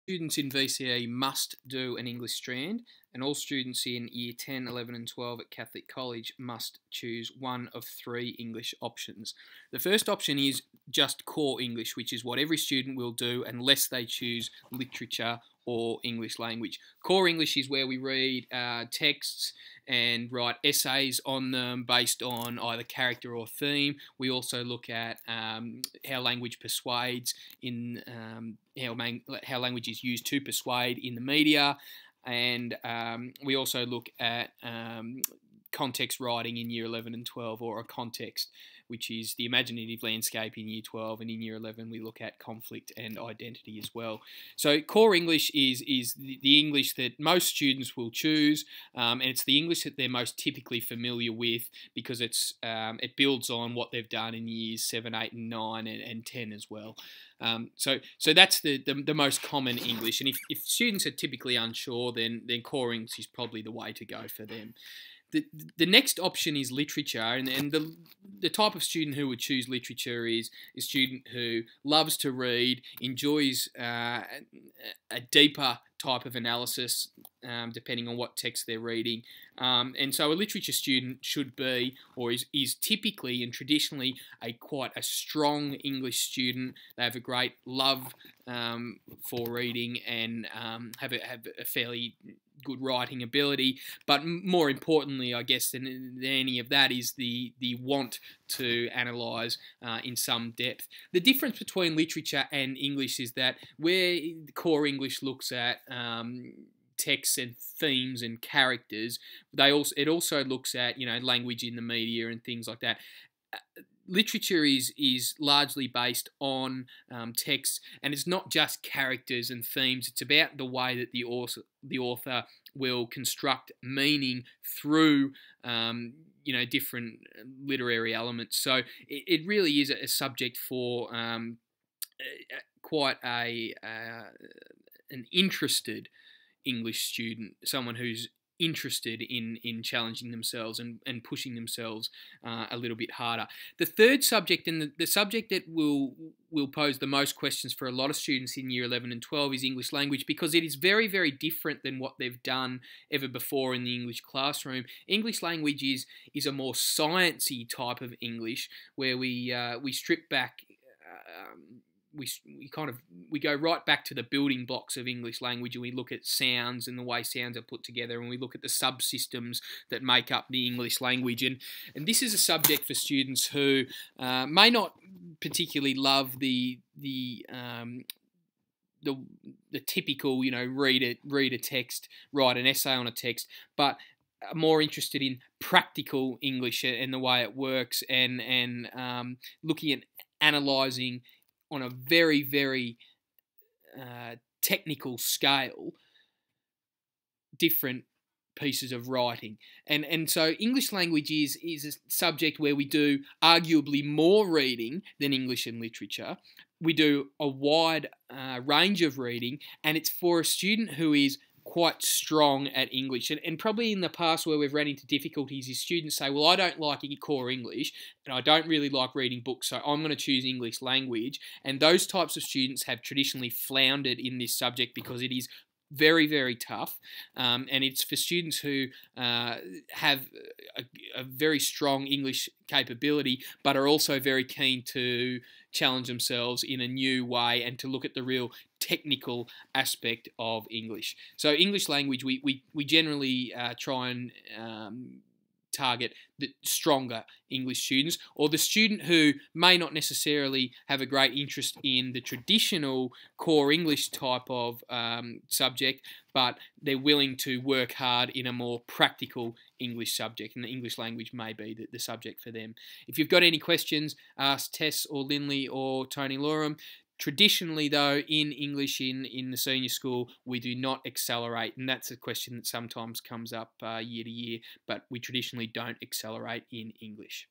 Students in VCE must do an English strand, and all students in Year 10, 11 and 12 at Catholic College must choose one of three English options. The first option is just core English, which is what every student will do unless they choose literature or English language. Core English is where we read texts and write essays on them based on either character or theme. We also look at how language persuades in how language is used to persuade in the media, and we also look at context writing in Year 11 and 12, or a context, which is the imaginative landscape in Year 12, and in Year 11 we look at conflict and identity as well. So core English is the English that most students will choose, and it's the English that they're most typically familiar with because it builds on what they've done in Years 7, 8 and 9 and 10 as well. So that's the most common English, and if students are typically unsure, then core English is probably the way to go for them. The next option is literature, and the type of student who would choose literature is a student who loves to read, enjoys a deeper type of analysis depending on what text they're reading, and so a literature student should be, or is typically and traditionally, quite a strong English student. They have a great love for reading and have a fairly good writing ability, but more importantly, I guess, than any of that is the want to analyse in some depth. The difference between literature and English is that where core English looks at texts and themes and characters, it also looks at language in the media and things like that. Literature is largely based on text, and it's not just characters and themes. It's about the way that the author will construct meaning through different literary elements. So it really is a subject for quite an interested English student, someone who's interested in challenging themselves and pushing themselves a little bit harder. The third subject, and the subject that will pose the most questions for a lot of students in Year 11 and 12, is English language, because it is very, very different than what they've done ever before in the English classroom. English language is a more sciencey type of English, where we strip back. We go right back to the building blocks of English language, and we look at sounds and the way sounds are put together, and we look at the subsystems that make up the English language. And this is a subject for students who may not particularly love the typical, read a text, write an essay on a text, but are more interested in practical English and the way it works, and looking at analysing on a very, very technical scale different pieces of writing. And so English language is a subject where we do arguably more reading than English and literature. We do a wide range of reading, and it's for a student who is quite strong at English. And probably in the past where we've run into difficulties is students say, well, I don't like core English and I don't really like reading books, so I'm going to choose English language. And those types of students have traditionally floundered in this subject because it is very, very tough, and it's for students who have a very strong English capability, but are also very keen to challenge themselves in a new way and to look at the real technical aspect of English. So English language, we generally try and target the stronger English students, or the student who may not necessarily have a great interest in the traditional core English type of subject, but they're willing to work hard in a more practical English subject, and the English language may be the subject for them. If you've got any questions, ask Tess or Linley or Tony Loram. Traditionally, though, in English in the senior school, we do not accelerate, and that's a question that sometimes comes up year to year, but we traditionally don't accelerate in English.